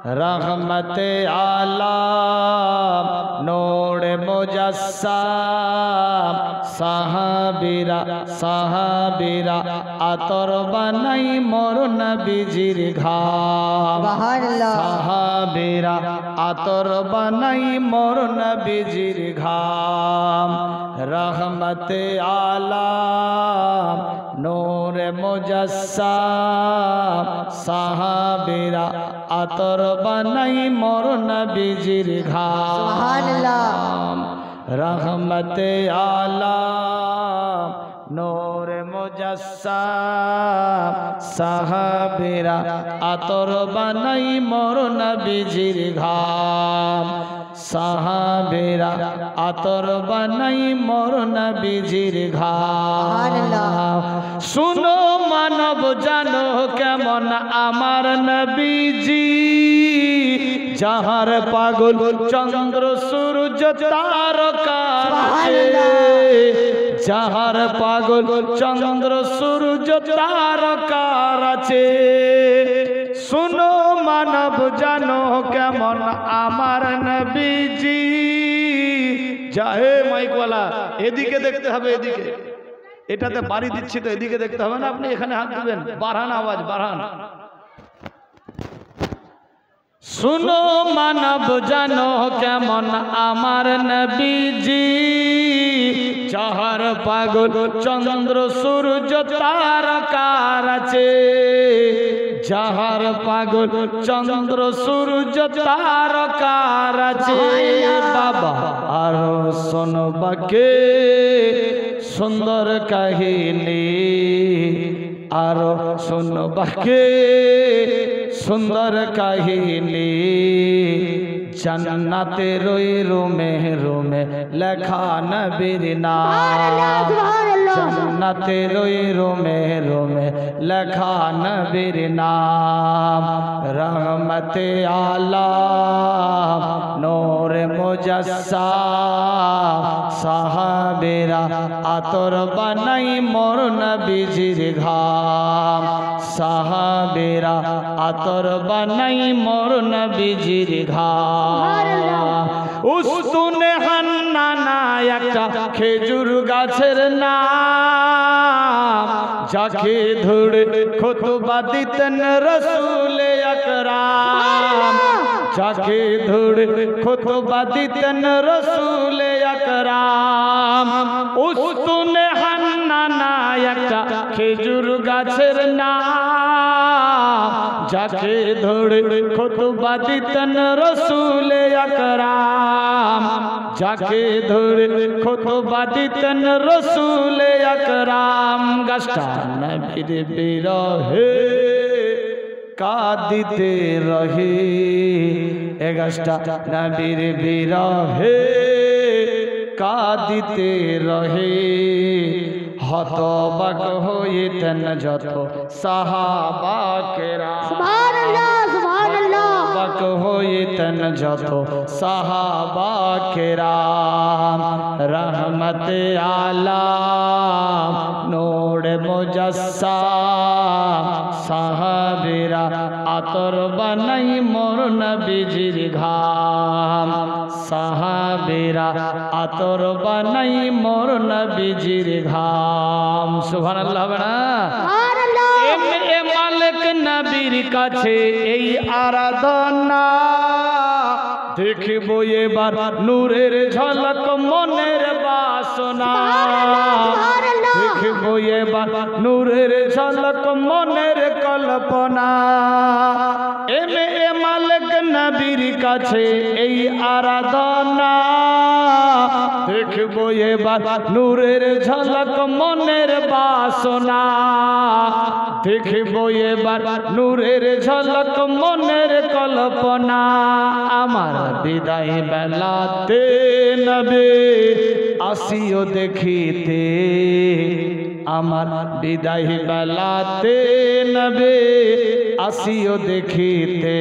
रहमते आलम नूर मुजस्सम साहाबीरा साहाबीरा आतर बनाई मोर नबीजिर घाम साहाबीरा आतर बनाई मोर नबीजिर घाम रहमते आलम नूर मुजस्सम साहाबीरा आतर बनाई मोर नबीजिर घाम रहमते आलम नूर मुजस्सम साहाबीरा आतर बनाई मोर नबीजिर घाम साहाबीरा आतर बनाई मोर नबीजिर घाम सुनो मानव जानो केमन आमार नबीजी जहार पागल चंद्र सूरज तारका जहार पागल चंद्र सूरज तारका राचे सुनो मानव जानो केमन आमार नबीजी जाहे माइकवाला एदिके देखते हबे एदिके एटाते बाड़ी दिच्छी तो एदिके देखते हबे ना अपनी एखाने हाथ दिबेन बारहान आवाज बारहान सुनो मानव जानो केमन आमार नबीजी जहार पागल चंद्र सूरज तारका राचे जहार पागल चंद्र सूरज तारका राचे बाबा आरो सुनबाके सुंदर काहिनी आरो सुनबाके सुंदर काहिनी जन्नते रोई रूमे रूमे लेखा नबीर नाम जन्नते रोई रूमे रूमे लेखा नबीर नाम रहमते आलम नूर मुजस्सम साहाबीरा आतर बनाई मोर नबीजिर घाम साहाबीरा आतर बनाई मोर नबीजिर घाम उस्तुने हान्नाना एकटा खेजुर गाछेर नाम जाके धरे खुतबा दितेन रसूल আকরাম যাকে ধরে খুতবা দিতেন রসুল আকরাম উস্তুনে হান্নানা একটা খেজুর গাছের নাম যাকে ধরে খুতবা দিতেন রসুল আকরাম যাকে ধরে খুতবা দিতেন রসুল আকরাম গাছটা নবীর বিরহে কাঁদিতে রহে এ গাছটা নবীর বিরহে কাঁদিতে রহে হতবাক হইতেন যত সাহাবা কেরাম সুবহানাল্লাহ সুবহানাল্লাহ হতবাক হইতেন যত সাহাবা কেরাম রহমতে আলাম নূর মুজাসসাম সাহাবীরা আতর বানাই মোর নবীজির ঘাম সাহাবীরা আতর বানাই মোর নবীজির ঘাম সুবহানাল্লাহ হবে না সুবহানাল্লাহ এ মালিক নবীর কাছে এই আরাধনা দেখবো এবার নূরের ঝলক মনের বাসনা দেখবো এবার নূরের ঝলক মনের কল্পনা এ মালিক নবীর কাছে এই আরাধনা দেখবো এবার নূরের ঝলক মনের বাসনা দেখবো এবার নূরের ঝলক মনের কল্পনা আমার বিদায় বেলাতে নবী আসিও দেখিতে আমার বিদায় বেলাতে নবী আসিও দেখিতে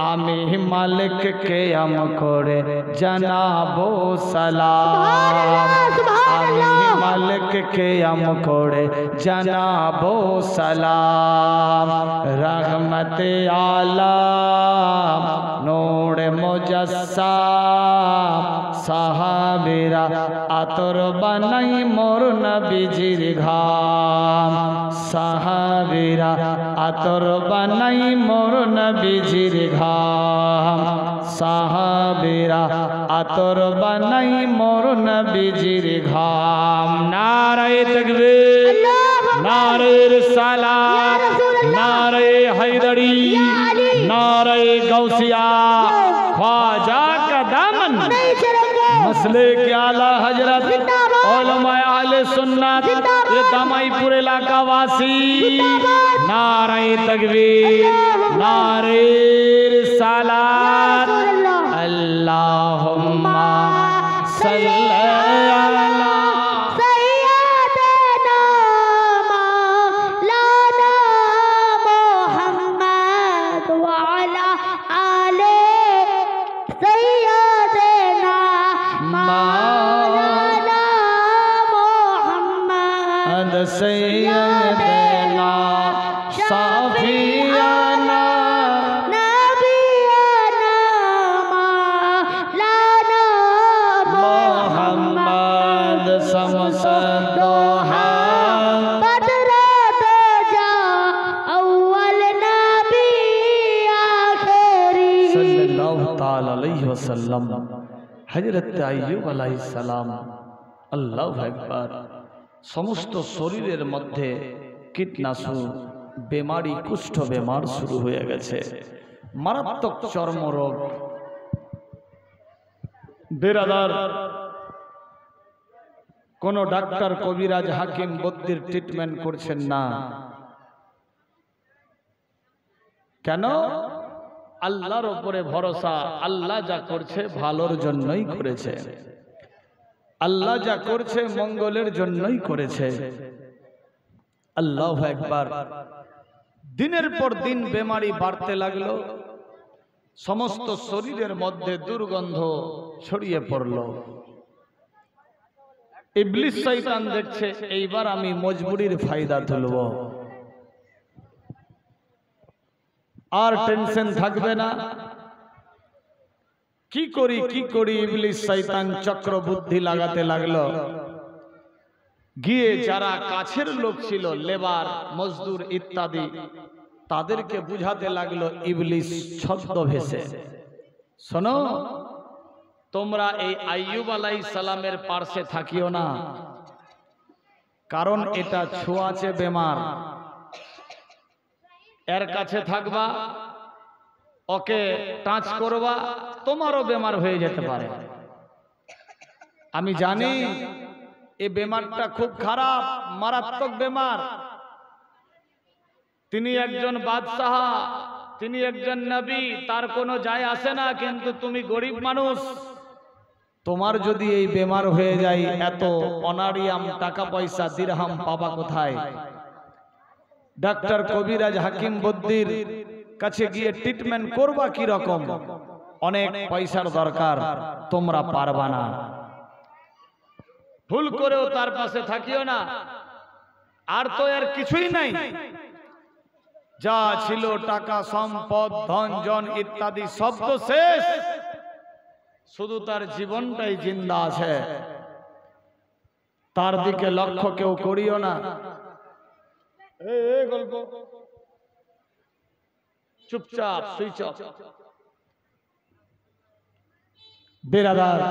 আমি মালিক কে আম করে জানাবো সালাম আমি মালিক কে আম করে জানাবো সালাম রহমতে আলা মুজাসসাম সাহাবীরা আতর বানাই মোর নবীজির ঘাম সাহাবীরা আতর বানাই মোর নবীজির ঘাম সাহাবীরা আতর বানাই মোর নবীজির ঘাম নারায়ে তাকবীর নারায়ে রিসালাত নারায়ে हैदरी नारे गौसिया ख्वाजा का दामन मसले के आला हजरत उलमाए अहले सुन्नत ये दामाईपुर इलाका वासी नारे तकबीर नारे रिसालत अल्लाहुम्मा सल्ली अला सैयदना साफियाना नबियाना मौलाना मोहम्मद समसदोहा बदरत जा अव्वल नबी आखिरी सल्लल्लाहु ताला अलैहि वसल्लम हजरत अय्यूब अलैहिस सलाम अल्लाहु अकबर समस्त शरीर मध्य कीटनाशक बेमारी कुष्ठ बेमार शुरू हो गए मारात्मक चर्म रोग बेरादार कोनो डाक्टर कबिराज हाकिम बुद्धिर ट्रिटमेंट करछेन ना केन आल्लाहर उपरे भरोसा आल्लाह जा करछे भालोर जन्यई करेछे আল্লাহ যা করছে মঙ্গলের জন্যই করেছে আল্লাহু আকবার দিনের পর দিন বেমারি বাড়তে লাগলো সমস্ত শরীরের মধ্যে দুর্গন্ধ ছড়িয়ে পড়ল ইবলিস শয়তান দেখছে এইবার আমি মজবুরির ফায়দা তুলব আর টেনশন থাকবে না কি করি ইবলিস শয়তান চক্র বুদ্ধি লাগাতে লাগলো গিয়ে যারা কাছের লোক ছিল লেবার মজদুর ইত্যাদি তাদেরকে বুঝাতে লাগলো ইবলিস ছদ্মবেশে শোনো তোমরা এই আইয়ুব আলাইহিস সালামের পাশে থাকিও না কারণ এটা ছোঁয়াচে বেমার এর কাছে থাকবা ওকে টাচ করবা তোমারও বেমার হয়ে যেতে পারে আমি জানি এই বেমারটা খুব খারাপ মারাত্মক বেমার তিনি একজন বাদশাহ তিনি একজন নবী তার কোনো যায় আসে না কিন্তু তুমি গরিব মানুষ তোমার যদি এই বেমার হয়ে যায় এত অনারিয়াম টাকা পয়সা দিরহাম পাবা কোথায় ডাক্তার কবিরাজ হাকিম বুদ্ধির কাছে গিয়ে ট্রিটমেন্ট করবা কি রকম অনেক পয়সার দরকার তোমরা পারবা না ভুল করেও তার পাশে থাকিও না আর তো এর কিছুই নাই যা ছিল টাকা সম্পদ ধন জন ইত্যাদি সব তো শেষ শুধু তার জীবনটাই জিন্দা আছে তার দিকে লক্ষ্য কেউ করিও না এই গল্প চুপচাপ সুইচ অফ বেরাদার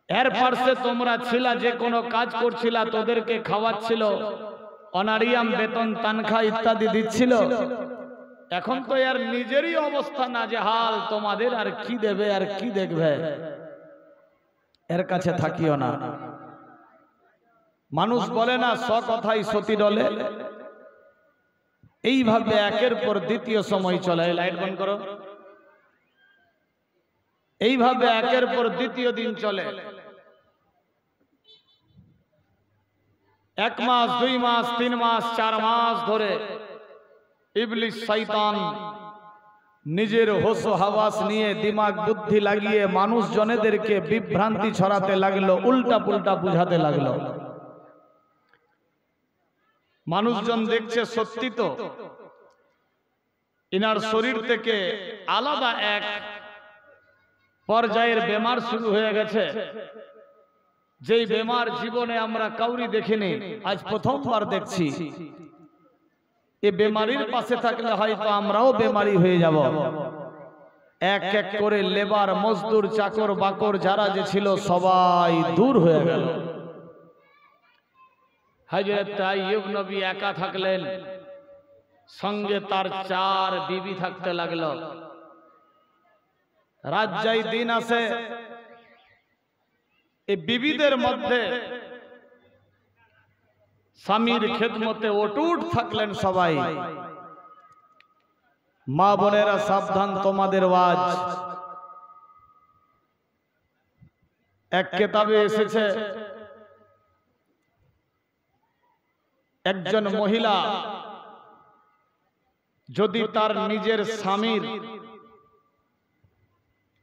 এর পাশে তোমরা ছিলা যে কোনো কাজ করছিলা তোদেরকে খাওয়াচ্ছিল অনারিয়াম বেতন তানখা ইত্যাদি দিচ্ছিল এখন তো এর নিজেরই অবস্থা না যে হাল তোমাদের আর কি দেবে আর কি দেখবে এর কাছে থাকিও না মানুষ বলে না স কথাই সতী ডলে এইভাবে একের পর দ্বিতীয় সময় চলে লাইট বন্ধ করো এইভাবে একের পর দ্বিতীয় দিন চলে এক মাস দুই মাস তিন মাস চার মাস ধরে ইবলিস শয়তান নিজের হোশ হাওয়াস নিয়ে দিমাগ বুদ্ধি লাগিয়ে মানুষজনেদেরকে বিভ্রান্তি ছড়াতে লাগলো উল্টা পুল্টা বুঝাতে লাগলো মানুষজন দেখছে সত্যি তো ইনার শরীর থেকে আলাদা এক পর্যায়ের বেমার শুরু হয়ে গেছে, যেই বেমার জীবনে আমরা কাউরি দেখিনি, আজ প্রথমবার দেখছি। এই বেমারির পাশে থাকলে হয়তো আমরাও বেমারি হয়ে যাব। এক এক করে লেবার, মজদুর, চাকর বাকর যারা যে ছিল সবাই দূর হয়ে গেল। হযরত আইয়ুব নবী একা থাকলেন, সঙ্গে তার 4 বিবি থাকতে লাগলো। রাত যাই দিন আসে, এই বিবিদের মধ্যে স্বামীর খেদমতে অটুট থাকলেন সবাই। মা বোনেরা সাবধান, তোমাদের ওয়াজ। এক কিতাবে এসেছে একজন মহিলা যদি তার নিজের স্বামীর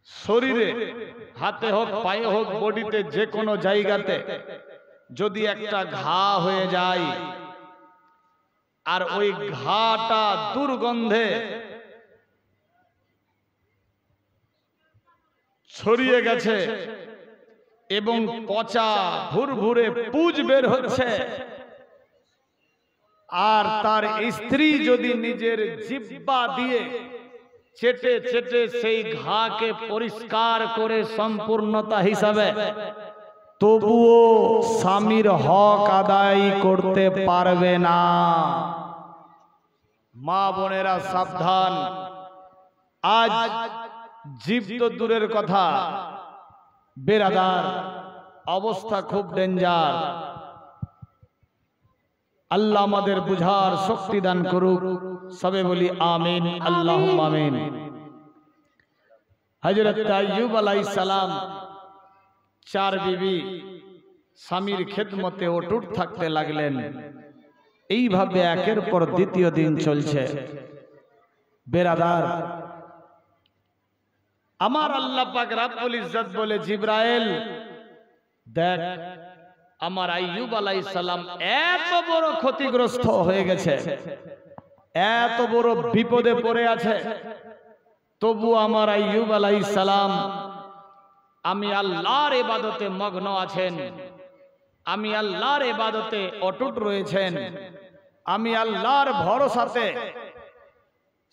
শরীরে, হাতে হোক, পায়ে হোক, বডিতে, যে কোনো জায়গাতে যদি একটা ঘা হয়ে যায় আর ওই ঘাটা দুর্গন্ধে ছড়িয়ে গেছে এবং পচা ভুরভুরে পুঁজ বের হচ্ছে, আর তার স্ত্রী যদি নিজের জিহ্বা দিয়ে চেটে চেটে সেই ঘাকে পরিষ্কার করে সম্পূর্ণতা হিসাবে তবুও স্বামীর হক আদায় করতে পারবে না। মা বোনেরা সাবধান, আজ জীব তো দূরের কথা, বেরাদার অবস্থা খুব ডেঞ্জার। আল্লাহ আমাদের বুঝার শক্তি দান করুক, সবে বলি আমিন, আল্লাহুম্মা আমিন। হযরত আইয়ুব আলাইহিস সালাম 4 বিবি স্বামীর খেদমতে অটুট থাকতে লাগলেন। এইভাবে একের পর দ্বিতীয় দিন চলছে। বেরাদার, আমার আল্লাহ পাক রব্বুল ইজ্জত বলে, জিবরাইল দেখ, আমার আইয়ুব আলাইহিস সালাম এত বড় ক্ষতিগ্রস্ত হয়ে গেছে, এত বড় বিপদে পড়ে আছে, তবু আমার আইয়ুব আলাইহিস সালাম আমি আল্লাহর ইবাদতে মগ্ন আছেন, আমি আল্লাহর ইবাদতে অটুট রয়েছেন, আমি আল্লাহর ভরসাতে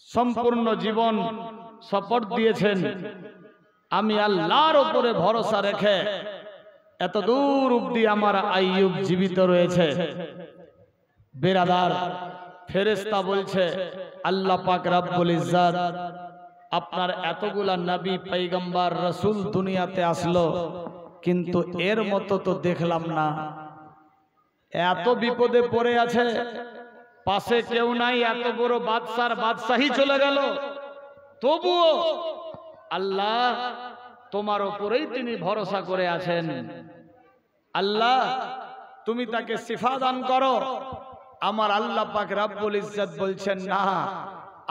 সম্পূর্ণ জীবন সপর্দ দিয়েছেন, আমি আল্লাহর উপরে ভরসা রেখে এত দূর অবধি আমার আইয়ুব জীবিত রয়েছে। বেরাদার, ফেরেশতা বলছে, আল্লাহ পাক রব্বুল ইজ্জত আপনার এতগুলা নবী, পয়গম্বর, রাসূল দুনিয়াতে আসলো, কিন্তু এর মতো তো দেখলাম না। এত বিপদে পড়ে আছে, পাশে কেউ নাই, এত বড় বাদশার বাদশাহী চলে গেল, তবুও আল্লাহ তোমার উপরেই তিনি ভরসা করে আছেন। আল্লাহ তুমি তাকে শিফা দান করো। আমার আল্লাহ পাক রব্বুল ইজ্জত বলছেন, না,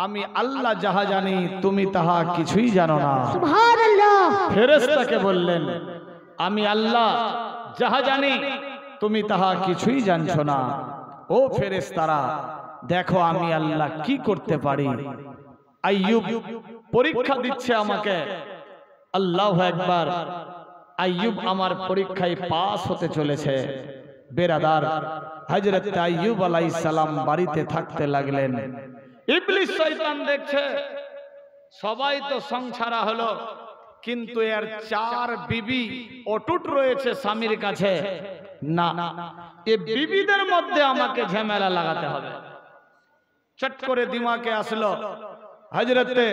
আমি আল্লাহ যাহা জানি তুমি তাহা কিছুই জানো না। সুবহানাল্লাহ। ফেরেশতাকে বললেন, আমি আল্লাহ যাহা জানি তুমি তাহা কিছুই জানছো না। ও ফেরেশতারা, দেখো আমি আল্লাহ কি করতে পারি। আইয়ুব পরীক্ষা দিচ্ছে আমাকে। আল্লাহু আকবার, আইয়ুব আমার পরীক্ষায় পাস হতে চলেছে। বেরাদার, হযরত আইয়ুব আলাইহিস সালাম বাড়িতে থাকতে লাগলেন। ইবলিস শয়তান দেখছে সবাই তো সংসারা হলো, কিন্তু এর 4 বিবি অটুট রয়েছে স্বামীর কাছে। না, এই বিবিদের মধ্যে আমাকে ঝামেলা লাগাতে হবে। চট করে দিমাগে আসলো হযরতে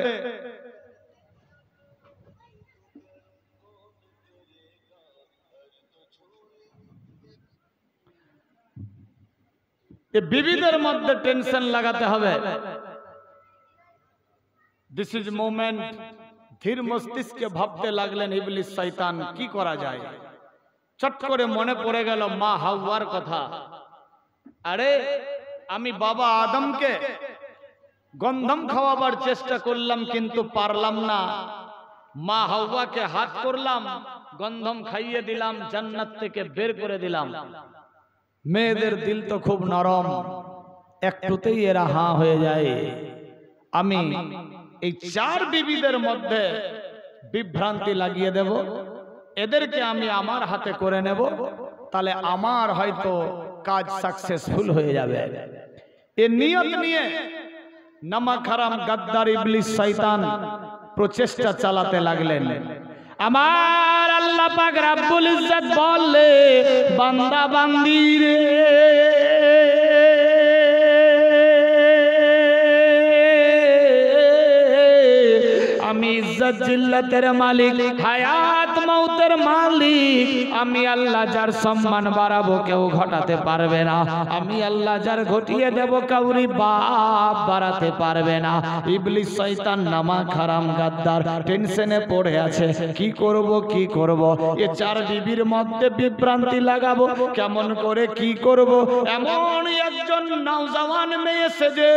বিবিদের মধ্যে টেনশন লাগাতে হবে। This is moment. ধীর মস্তিষ্কে ভাবতে লাগলেন ইবলিস শয়তান, কি করা যায়। চট করে মনে পড়ে গেল মা হাওয়ার কথা। আরে আমি বাবা আদমকে গন্ধম খাওয়াবার চেষ্টা করলাম, কিন্তু পারলাম না। মা হাওয়াকে হাত করলাম, গন্ধম খাইয়ে দিলাম, জান্নাত থেকে বের করে দিলাম। মেয়েদের দিল তো খুব নরম, একটুতেই এরা হাঁ হয়ে যায়। আমি এই চার বিবিদের মধ্যে বিভ্রান্তি লাগিয়ে দেব, এদেরকে আমি আমার হাতে করে নেব, তাহলে আমার হয়তো কাজ সাকসেসফুল হয়ে যাবে। এ নিয়ত নিয়ে নামাক হারাম গাদ্দার ইবলিস শয়তান প্রচেষ্টা চালাতে লাগলেন। আমার আল্লাহ পাক রব্বুল ইজ্জত বলে, বান্দা বান্দি রে, আমি ইজ্জত জিল্লাতের মালিক, হায়াত মৌতের মালিক, আমি আল্লাহ যার সম্মান বাড়াবো কেউ ঘটাতে পারবে না, আমি আল্লাহ যার ঘটিয়ে দেব কাউরি বাপ বাড়াতে পারবে না। ইবলিস শয়তান নামাক হারাম গাদ্দার টেনশনে পড়ে আছে, কি করব কি করব, এ চার বিবির মধ্যে বিভ্রান্তি লাগাবো কেমন করে, কি করব। এমন একজন নওজওয়ান মেয়ে সেজে,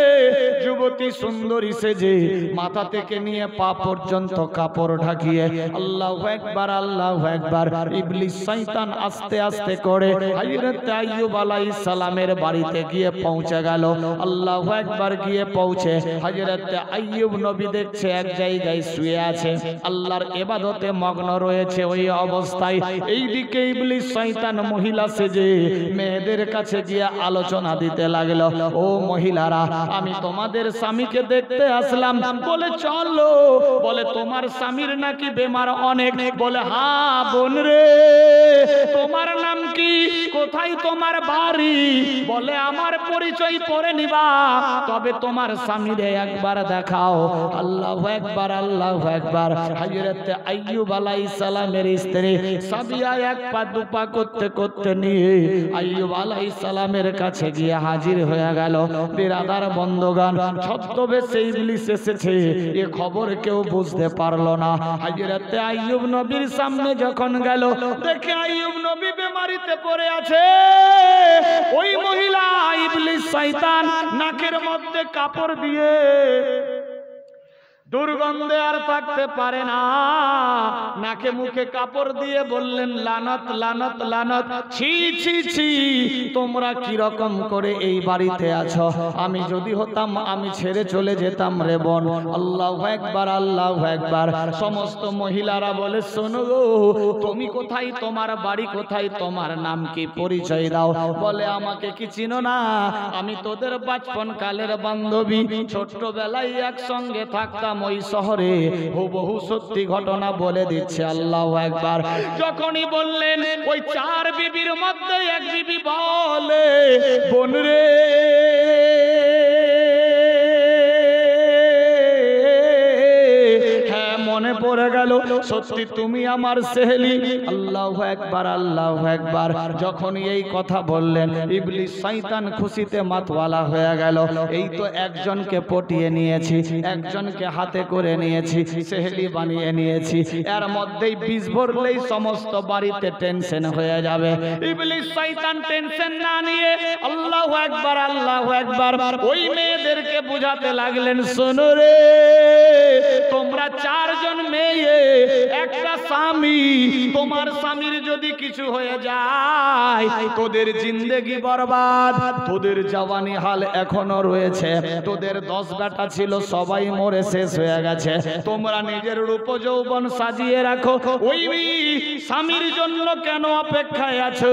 যুবতী সুন্দরী সেজে, মাথা থেকে নিয়ে পা পর্যন্ত কাপড় ঢাকিয়ে আল্লাহু আকবার আল্লাহু আকবার, ইবলিস শয়তান আস্তে আস্তে করে হযরত আইয়ুব আলাইহিস সালামের বাড়িতে গিয়ে পৌঁছে গেল। আল্লাহু আকবার গিয়ে পৌঁছে হযরত আইয়ুব নবী দেখছে এক জায়গায় শুয়ে আছে, আল্লাহর ইবাদতে মগ্ন রয়েছে। ওই অবস্থায় এইদিকে ইবলিস শয়তান মহিলা সেজে মেয়েদের কাছে গিয়ে আলোচনা দিতে লাগলো, ও মহিলারা, আমি তোমাদের স্বামীকে দেখতে আসলাম, বলে চলো, বলে তোমার স্বামীর নাকি বেমার অনেক, বলে হ্যাঁ বোন রে, তোমার নাম কি, কোথায় তোমার বাড়ি, বলে আমার পরিচয় পরে নিবা, তবে তোমার স্বামীরে একবার দেখাও। আল্লাহু আকবার আল্লাহু আকবার। হযরত আইয়ুব আলাইহিস সালামের স্ত্রী সাবিয়া এক পা দুপা করতে করতে নিয়ে আইয়ুব আলাইহিস সালামের কাছে গিয়ে হাজির হয়ে গেল। বিরাদার বন্ধুগণ, ছদ্মবেশে ইবলিস এসেছে এ খবর কেউ বুঝতে পারলো না। হযরত আইয়ুব নবীর সামনে যখন গেল, দেখে আইয়ুব নবী বেমারিতে পড়ে আছে। ওই মহিলা ইবলিস শয়তান নাকের মধ্যে কাপড় দিয়ে দুর্গন্ধে আর থাকতে পারে না, নাকে মুখে কাপড় দিয়ে বললেন, লানত লানত লানত, ছি ছি ছি, তোমরা কি রকম করে এই বাড়িতে আছো, আমি যদি হতাম আমি ছেড়ে চলে যেতাম রে বোন। আল্লাহু আকবার আল্লাহু আকবার। সমস্ত মহিলারা বলে, শোনো গো, তুমি কোথায়, তোমার বাড়ি কোথায়, তোমার নাম কি, পরিচয় দাও। বলে আমাকে কি চিনো না, আমি তোদের বাচপন কালের বান্ধবী, ছোট্টবেলায় একসঙ্গে থাকতাম ওই শহরে। হুবহু সত্যি ঘটনা বলে দিচ্ছে। আল্লাহু আকবার। যখনই বললেন, ওই চার বিবির মধ্যে এক বিবি বলে, বোন রে, মনে পড়ে গেল, সত্যি তুমি আমার সেহেলি। আল্লাহু আকবার আল্লাহু আকবার। যখন এই কথা বললেন, ইবলিস শয়তান খুশিতে মাতওয়ালা হয়ে গেল। এই তো একজনকে পটিয়ে নিয়েছি, একজনকে হাতে করে নিয়েছি, সেহেলি বানিয়ে নিয়েছি, এর মধ্যেই বীজ ভরলেই সমস্ত বাড়িতে টেনশন হয়ে যাবে। ইবলিস শয়তান টেনশন না নিয়ে আল্লাহু আকবার আল্লাহু আকবার ওই মেয়েদেরকে বুঝাতে লাগলেন, শোনো রে, তোমরা চারজন মেয়ে, একটা স্বামী, তোমার স্বামীর যদি কিছু হয়ে যায় তোদের জিন্দেগি বরবাদ, তোদের জওয়ানি হাল এখনো রয়েছে, তোদের 10 বেটা ছিল সবাই মরে শেষ হয়ে গেছে, তোমরা নিজের রূপ যৌবন সাজিয়ে রাখো, ওই স্বামীর জন্য কেন অপেক্ষায় আছো,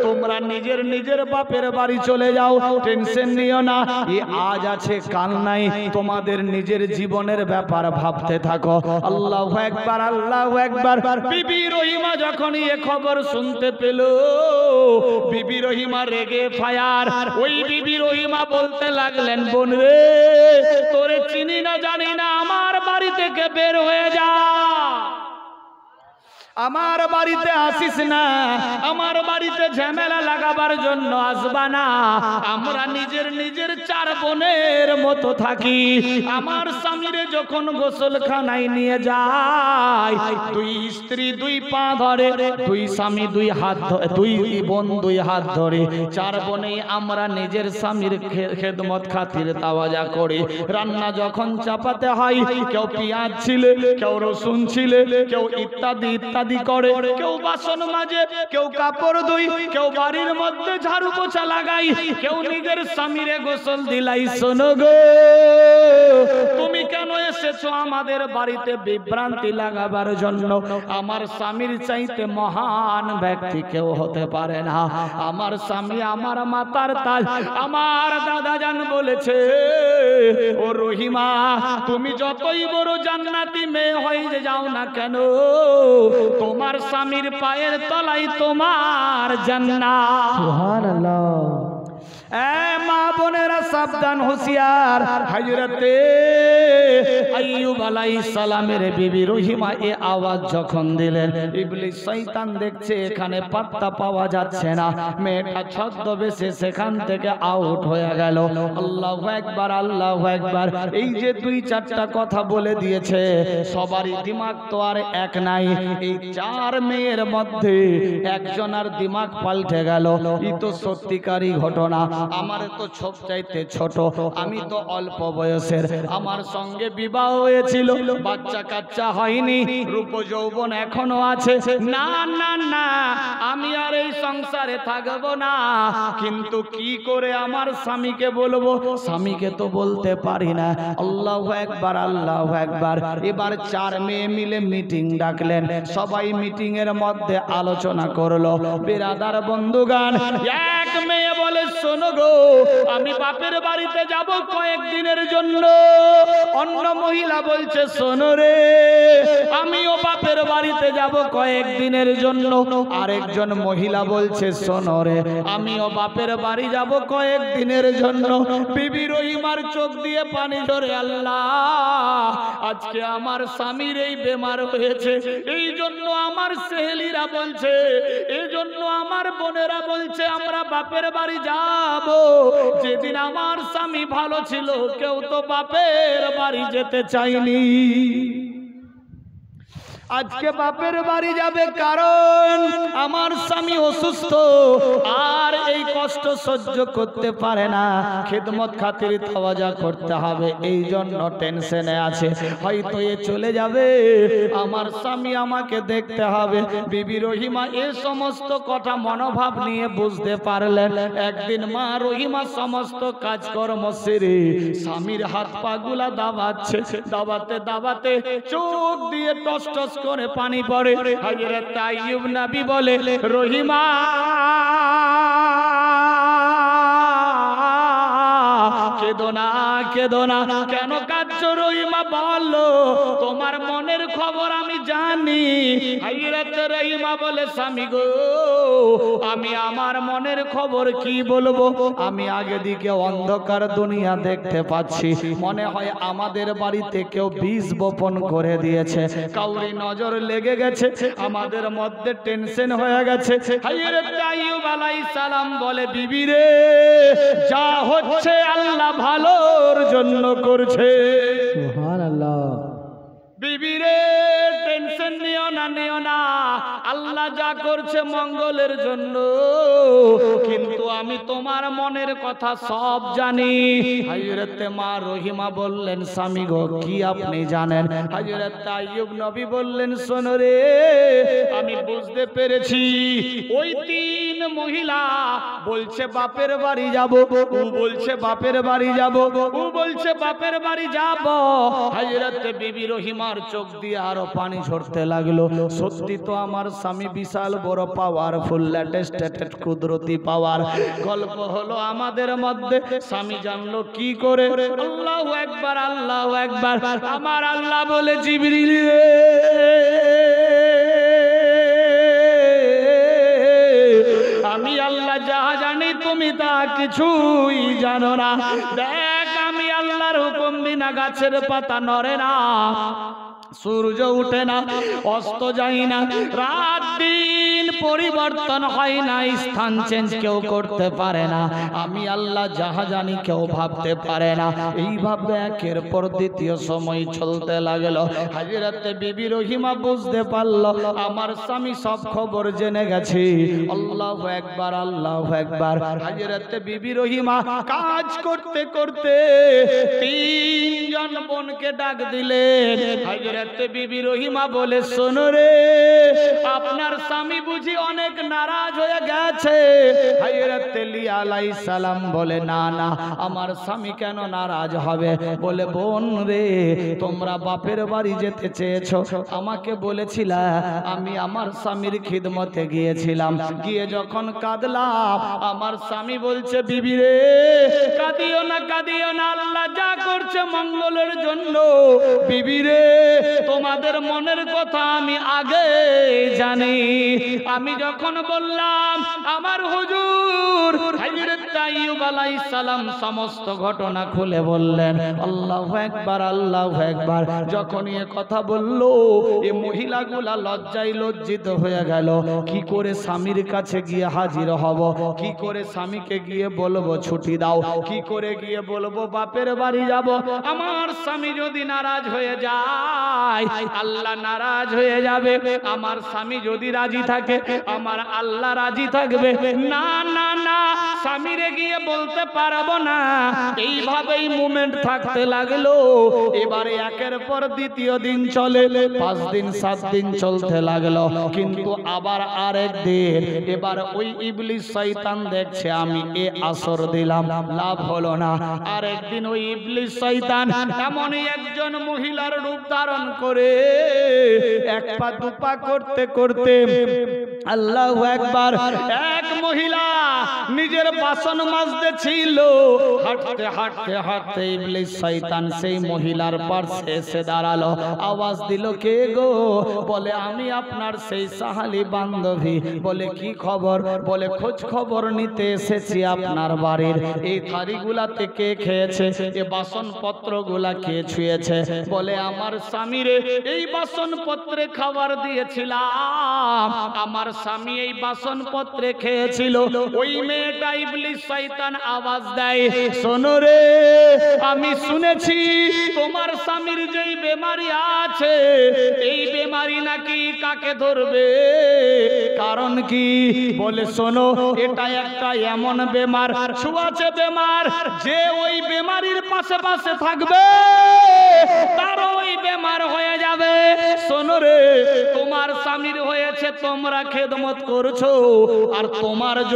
তোমরা নিজের নিজের বাপের বাড়ি চলে যাও, টেনশন নিও না, এই আজ আছে কাল নাই, তোমাদের নিজের জীবনের ব্যাপার ভাবতে থাকো। আল্লাহু আকবার আল্লাহু আকবার। বিবি রহিমা যখন এই খবর শুনতে পেল, বিবি রহিমা রেগে ফায়ার। ওই বিবি রহিমা বলতে লাগলেন, বোন রে, তোরে চিনি না জানি না, আমার বাড়ি থেকে বের হয়ে যা, আমার বাড়িতে আসিস না, আমার বাড়িতে ঝামেলা লাগাবার জন্য আসবা না, আমরা নিজের নিজের চার বোনের মতো থাকি। আমার স্বামীরে যখন গোসলখানায় নিয়ে যায়, দুই স্ত্রী দুই পা ধরে, দুই স্বামী দুই হাত ধরে, দুই বোন দুই হাত ধরে, চার বোনেই আমরা নিজের স্বামীর খেদমত খাতির তাওয়াজা করি। রান্না যখন চাপাতে হয়, কেউ পেঁয়াজ ছিলে, কেউ রসুন ছিলে, কেউ ইত্যাদি ইত্যাদি ইত্যাদি করে, কেউ বাসন মাজে, কেউ কাপড় ধুই, কেউ বাড়ির মধ্যে ঝাড়ু পোছা লাগাই, কেউ নিজের স্বামীরে গোসল দিলাই। শোনো গো, তুমি কেন এসেছো আমাদের বাড়িতে বিভ্রান্তি লাগাবার জন্য? আমার স্বামীর চাইতে মহান ব্যক্তি কেউ হতে পারে না। আমার স্বামী আমার মাতার তাজ। আমার দাদা জান বলেছে, ও রহিমা, তুমি যতই বড় জান্নাতি মেয়ে হয়ে যাও না কেন, তোমার স্বামীর পায়ের তলায় তোমার জান্নাত। সুবহানাল্লাহ। মা বোনেরা সাবধান, হুঁশিয়ার। হযরতে আইয়ুব আলাইহিস সালামের বিবি রহিমা এ আওয়াজ যখন দিলেন, ইবলিস শয়তান দেখছে এখানে পাত্তা পাওয়া যাচ্ছে না, মেয়েটা ছদ্মবেশে সেখান থেকে আউট হয়ে গেল। আল্লাহু আকবার, আল্লাহু আকবার। এই যে দুই চারটা কথা বলে দিয়েছে, সবারই দিমাগ তো আর এক নাই। এই চার মেয়ের মধ্যে একজনের দিমাগ পাল্টে গেল। এই তো সত্যিকারী ঘটনা। আমার তো সবচাইতে ছোট, আমি তো অল্প বয়সের, আমার সঙ্গে বিবাহ হয়েছিল, বাচ্চা কাচ্চা হয়নি, রূপ যৌবন এখনো আছে। না না না, আমি আর এই সংসারে থাকবো না। কিন্তু কি করে আমার স্বামীকে বলবো? স্বামীকে তো বলতে পারি না। আল্লাহু আকবার, আল্লাহু আকবার। এবার চার মেয়ে মিলে মিটিং ডাকলেন। সবাই মিটিং এর মধ্যে আলোচনা করলো। বিরাদার বন্ধুগান, এক মেয়ে বলে, শোনো গো, আমি বাপের বাড়িতে যাব কয়েকদিনের জন্য। অন্য মহিলা বলছে, শোনো রে, আমিও বাপের বাড়িতে যাব কয়েকদিনের জন্য। আরেকজন মহিলা বলছে, শোনো রে, আমিও বাপের বাড়ি যাব কয়েকদিনের জন্য। বিবি রহিমার চোখ দিয়ে পানি ঝরে, আল্লাহ, আজকে আমার স্বামীর এই বেমার হয়েছে, এই জন্য আমার সেহেলিরা বলছে, এই জন্য আমার বোনেরা বলছে আমরা বাপের বাড়ি যাব। যেদিন আমার স্বামী ভালো ছিল, কেউ তো বাপের বাড়ি যেতে চায়নি। আজকে বাপের বাড়ি যাবে, কারণ আমার স্বামী অসুস্থ আর এই কষ্ট সহ্য করতে পারে না। খিদমত খাতির তাওয়াজা করতে হবে, এই জন্য টেনশনে আছে। হয়তো এ চলে যাবে, আমার স্বামী আমাকে দেখতে হবে। বিবি রহিমা এই সমস্ত কথা মনোভাব নিয়ে বুঝতে পারলেন। একদিন মা রহিমা সমস্ত কাজকর্ম সেরে স্বামীর হাত পা গুলা দাবাচ্ছে, দাবাতে দাবাতে চোখ দিয়ে টস টস করে পানি পড়ে। হযরত আইয়ুব নবী বলে, রহিমা, কেঁদো না, কেঁদো না। কেন কাঁদছো রহিমা? বলো, তোমার মনের খবর আমি জানি। হযরত রহিমা বলে, স্বামী গো, আমি আমার মনের খবর কি বলবো? আমি আগে দিকে অন্ধকার দুনিয়া দেখতে পাচ্ছি, মনে হয় আমাদের বাড়িতে কেউ বীজ বপন করে দিয়েছে, কাউরি নজর লেগে গেছে, আমাদের মধ্যে টেনশন হয়ে গেছে। হযরত আইয়ুব আলাইহিস সালাম বলে, বিবি রে, যা হচ্ছে আল্লাহ ভালোর জন্য করছে। সুবহানাল্লাহ। বিবি রে, টেনশন নিও না, নিও না, আল্লাহ যা করছে মঙ্গলের জন্য। কিন্তু আমি তোমার মনের কথা সব জানি। হযরত মা রহিমা বললেন, স্বামী গো, কি আপনি জানেন? হযরত আইয়ুব নবী বললেন, শোনো রে, আমি বুঝতে পেরেছি। ওই তিন মহিলা বলছে বাপের বাড়ি যাব, ও বলছে বাপের বাড়ি যাব, ও বলছে বাপের বাড়ি যাব। হযরত বিবি রহিমার চোখ দিয়ে আরো পানি ঝরতে লাগলো। সত্যি তো আমার স্বামী বিশাল বড় পাওয়ারফুল, লেটেস্ট কুদরতি পাওয়ার। গল্প হলো আমাদের মধ্যে, স্বামী জানলো কি করে? আল্লাহু আকবার, আল্লাহু আকবার। আমার আল্লাহ বলে, জিবরিল রে, আমি আল্লাহ যা জানি তুমি তা কিছুই জানো না। দেখ, আমি আল্লাহর হুকুম বিনা গাছের পাতা নড়ে না, সূর্য উঠে না, অস্ত যায় না, রাত দিন পরিবর্তন হয় না, স্থান চেঞ্জ কেউ করতে পারে না, আমি আল্লাহ যাহা জানি কেউ ভাবতে পারে না। এইভাবে একের পর দ্বিতীয় সময় চলতে লাগলো। হযরত বিবি রহিমা বুঝতে পারলো আমার স্বামী সব খবর জেনে গেছে। আল্লাহু আকবার, আল্লাহু আকবার। হযরত বিবি রহিমা কাজ করতে করতে তিনজন বোনকে ডাক দিলেন। হযরত বিবি রহিমা বলে, শোনো রে, আপনার স্বামী বুঝি অনেক নারাজ হয়ে গেছে। হযরত আলী আলাইহিস সালাম বলে, না না, আমার স্বামী কেন নারাজ হবে? বলে, বোন রে, তোমরা বাপের বাড়ি যেতে চেয়েছো, আমাকে বলেছিলা, আমি আমার স্বামীর খিদমতে গিয়েছিলাম, গিয়ে যখন কাঁদলাম, আমার স্বামী বলছে, বিবি রে কাঁদিও না, কাঁদিও না, আল্লাহ যা করছে মঙ্গলের জন্য। বিবি রে, তোমাদের মনের কথা আমি আগে জানি। আমি যখন বললাম আমার হুজুর হযরত আইয়ুব আলাইহিস সালাম সমস্ত ঘটনা খুলে বললেন। আল্লাহু আকবার, আল্লাহু আকবার। যখন এ কথা বলল, এই মহিলাগুলা লজ্জায় লজ্জিত হয়ে গেল। কি করে স্বামীর কাছে গিয়ে হাজির হব? কি করে স্বামীকে গিয়ে বলবো ছুটি দাও? কি করে গিয়ে বলবো বাপের বাড়ি যাব? আমার স্বামী যদি নারাজ হয়ে যায়, আল্লাহ নারাজ হয়ে যাবে। আমার স্বামী যদি রাজি থাকে, আমার আল্লাহ রাজি থাকবে। না না না, স্বামীরে গিয়ে বলতে পারবো না। এইভাবেই মুভমেন্ট থাকতে লাগলো। এবারে একের পর দ্বিতীয় দিন চলে, 5 দিন 7 দিন চলতে লাগলো। কিন্তু আবার আরেক দিন, এবার ওই ইবলিস শয়তান দেখছে আমি এ আসর দিলাম, লাভ হলো না। আরেকদিন ওই ইবলিস শয়তান এমনই একজন মহিলার রূপ ধারণ করে এক পা দুপা করতে করতে, আল্লাহু আকবার, এক মহিলা নিজের বাসন মাজতে ছিল। হাঁটতে হাঁটতে হাঁটতে ইবলিস শয়তান সেই মহিলার পাশে এসে দাঁড়ালো। আওয়াজ দিল, কে গো? বলে, আমি আপনার সেই সাহালি বান্ধবী। বলে, কি খবর? বলে, খোঁজ খবর নিতে এসেছি আপনার বাড়ির। এই থারিগুলাতে কে খেয়েছে? এ বাসনপত্রগুলা কে ছুঁয়েছে? বলে, আমার স্বামীরে এই বাসনপত্রে খাবার দিয়েছিলাম, আমার স্বামী এই বাসনপত্রে খেয়েছিল। ওই মেয়েটা ইবলিস শয়তান আওয়াজ দেয়, শোনো রে, আমি শুনেছি তোমার স্বামীর যেই বেমারি আছে, এই বেমারি নাকি কাকে ধরবে? কারণ কি? বলে, শোনো, এটা একটা এমন বেমার, ছুঁয়াচে বেমার, যে ওই বেমারির পাশে পাশে থাকবে তার ওই বেমার হয়ে যাবে। শোনো রে, তোমার স্বামীর হয়েছে, তোমরা খেদমত করছো, আর তোমার